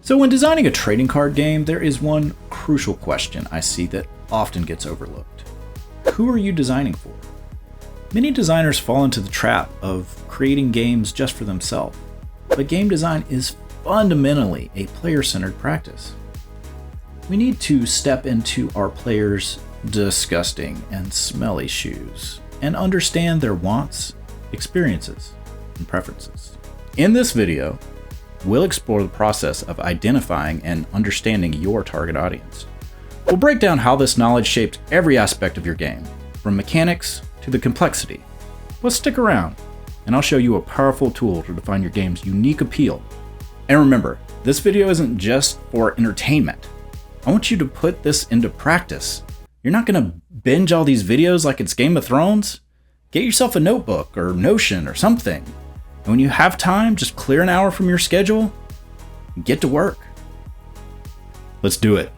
So when designing a trading card game, there is one crucial question I see that often gets overlooked. Who are you designing for? Many designers fall into the trap of creating games just for themselves, but game design is fundamentally a player-centered practice. We need to step into our players' disgusting and smelly shoes and understand their wants, experiences, and preferences. In this video, we'll explore the process of identifying and understanding your target audience. We'll break down how this knowledge shapes every aspect of your game, from mechanics to the complexity. Let's stick around, and I'll show you a powerful tool to define your game's unique appeal. And remember, this video isn't just for entertainment. I want you to put this into practice. You're not going to binge all these videos like it's Game of Thrones. Get yourself a notebook or Notion or something. And when you have time, just clear an hour from your schedule and get to work. Let's do it.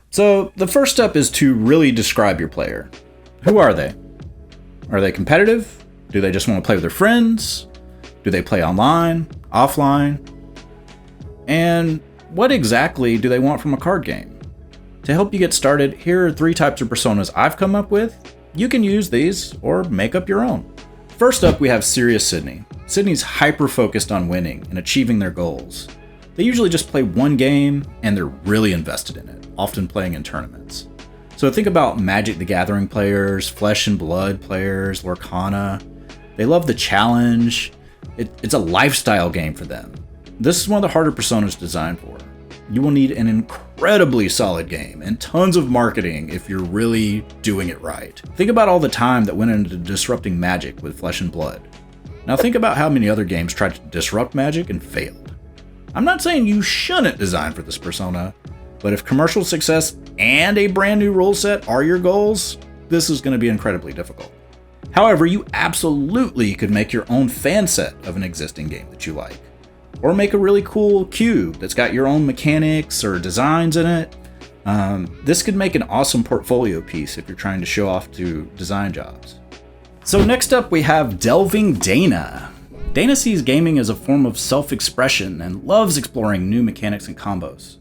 So the first step is to really describe your player. Who are they? Are they competitive? Do they just want to play with their friends? Do they play online, offline? And what exactly do they want from a card game? To help you get started, here are 3 types of personas I've come up with. You can use these or make up your own. First up, we have Serious Sydney. Sydney's hyper-focused on winning and achieving their goals. They usually just play one game and they're really invested in it, often playing in tournaments. So think about Magic the Gathering players, Flesh and Blood players, Lorcana. They love the challenge. It's a lifestyle game for them. This is one of the harder personas to design for. You will need an incredibly solid game and tons of marketing if you're really doing it right. Think about all the time that went into disrupting Magic with Flesh and Blood. Now think about how many other games tried to disrupt Magic and failed. I'm not saying you shouldn't design for this persona, but if commercial success and a brand new rule set are your goals, this is going to be incredibly difficult. However, you absolutely could make your own fan set of an existing game that you like. Or make a really cool cube that's got your own mechanics or designs in it. This could make an awesome portfolio piece if you're trying to show off to design jobs. So next up we have Delving Dana. Dana sees gaming as a form of self-expression and loves exploring new mechanics and combos.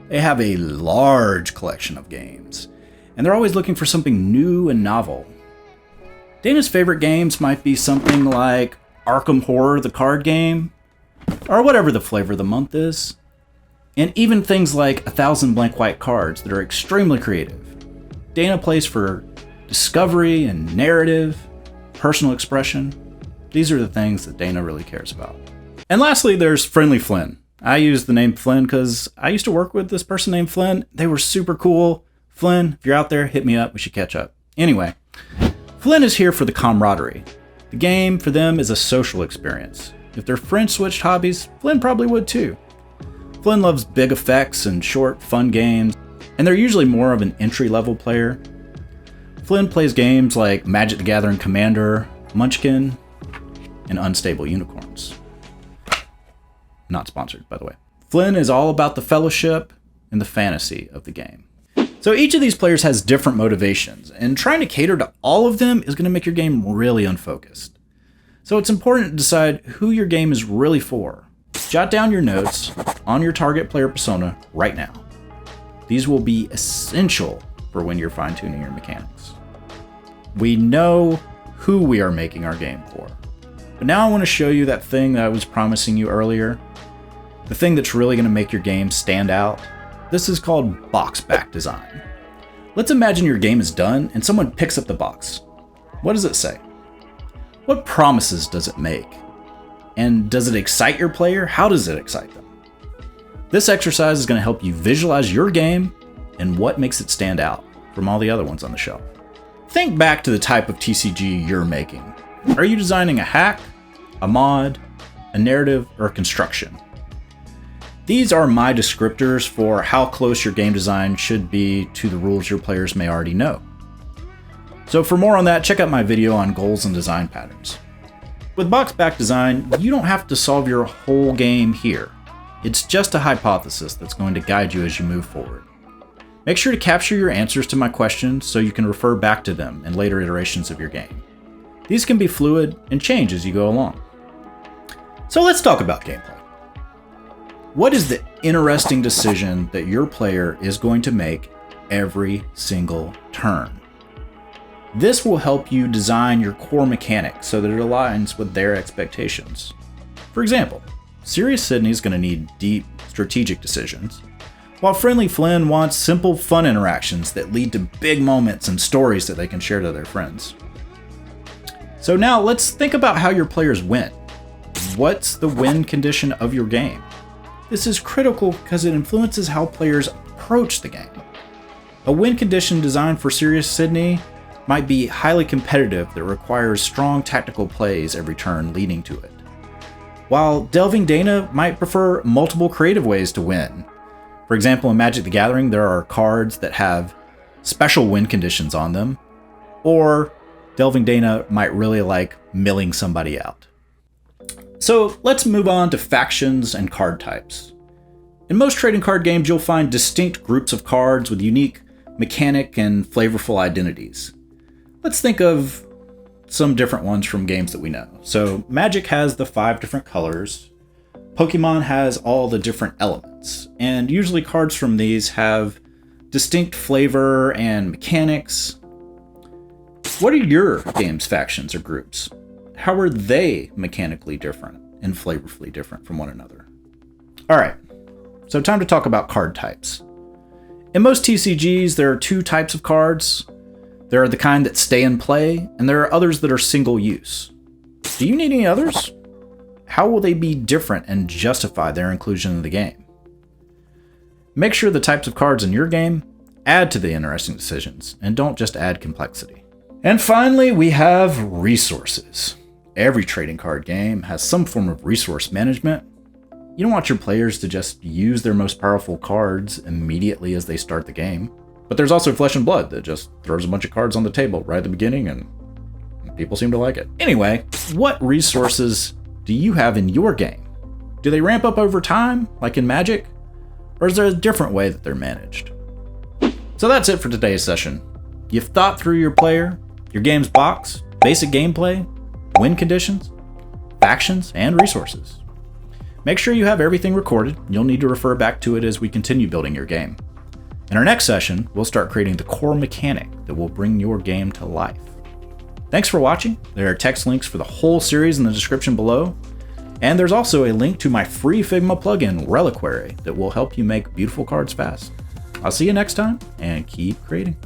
They have a large collection of games, and they're always looking for something new and novel. Dana's favorite games might be something like Arkham Horror, the card game, or whatever the flavor of the month is, and even things like 1,000 blank white cards that are extremely creative. Dana plays for discovery and narrative, personal expression. These are the things that Dana really cares about. And lastly, there's Friendly Flynn. I use the name Flynn because I used to work with this person named Flynn. They were super cool. Flynn, if you're out there, hit me up. We should catch up. Anyway, Flynn is here for the camaraderie. The game for them is a social experience. If their friends switched hobbies, Flynn probably would too. Flynn loves big effects and short, fun games, and they're usually more of an entry-level player. Flynn plays games like Magic the Gathering Commander, Munchkin, and Unstable Unicorns. Not sponsored, by the way. Flynn is all about the fellowship and the fantasy of the game. So each of these players has different motivations, and trying to cater to all of them is going to make your game really unfocused. So it's important to decide who your game is really for. Jot down your notes on your target player persona right now. These will be essential for when you're fine-tuning your mechanics. We know who we are making our game for. But now I want to show you that thing that I was promising you earlier. The thing that's really going to make your game stand out. This is called box back design. Let's imagine your game is done and someone picks up the box. What does it say? What promises does it make? And does it excite your player? How does it excite them? This exercise is going to help you visualize your game and what makes it stand out from all the other ones on the shelf. Think back to the type of TCG you're making. Are you designing a hack, a mod, a narrative, or a construction? These are my descriptors for how close your game design should be to the rules your players may already know. So for more on that, check out my video on goals and design patterns. With box back design, you don't have to solve your whole game here. It's just a hypothesis that's going to guide you as you move forward. Make sure to capture your answers to my questions so you can refer back to them in later iterations of your game. These can be fluid and change as you go along. So let's talk about gameplay. What is the interesting decision that your player is going to make every single turn? This will help you design your core mechanic so that it aligns with their expectations. For example, Serious Sydney is going to need deep strategic decisions, while Friendly Flynn wants simple fun interactions that lead to big moments and stories that they can share to their friends. So now let's think about how your players win. What's the win condition of your game? This is critical because it influences how players approach the game. A win condition designed for Serious Sydney might be highly competitive that requires strong tactical plays every turn leading to it, while Delving Dana might prefer multiple creative ways to win. For example, in Magic the Gathering, there are cards that have special win conditions on them, or Delving Dana might really like milling somebody out. So let's move on to factions and card types. In most trading card games, you'll find distinct groups of cards with unique mechanic and flavorful identities. Let's think of some different ones from games that we know. So Magic has the 5 different colors. Pokemon has all the different elements. And usually cards from these have distinct flavor and mechanics. What are your game's factions or groups? How are they mechanically different and flavorfully different from one another? All right, so time to talk about card types. In most TCGs, there are 2 types of cards. There are the kind that stay in play, and there are others that are single use. Do you need any others? How will they be different and justify their inclusion in the game? Make sure the types of cards in your game add to the interesting decisions, and don't just add complexity. And finally, we have resources. Every trading card game has some form of resource management. You don't want your players to just use their most powerful cards immediately as they start the game. But there's also Flesh and Blood that just throws a bunch of cards on the table right at the beginning, and people seem to like it. Anyway, what resources do you have in your game? Do they ramp up over time, like in Magic? Or is there a different way that they're managed? So that's it for today's session. You've thought through your player, your game's box, basic gameplay, win conditions, factions, and resources. Make sure you have everything recorded. You'll need to refer back to it as we continue building your game. In our next session, we'll start creating the core mechanic that will bring your game to life. Thanks for watching. There are text links for the whole series in the description below. And there's also a link to my free Figma plugin, Reliquary, that will help you make beautiful cards fast. I'll see you next time, and keep creating.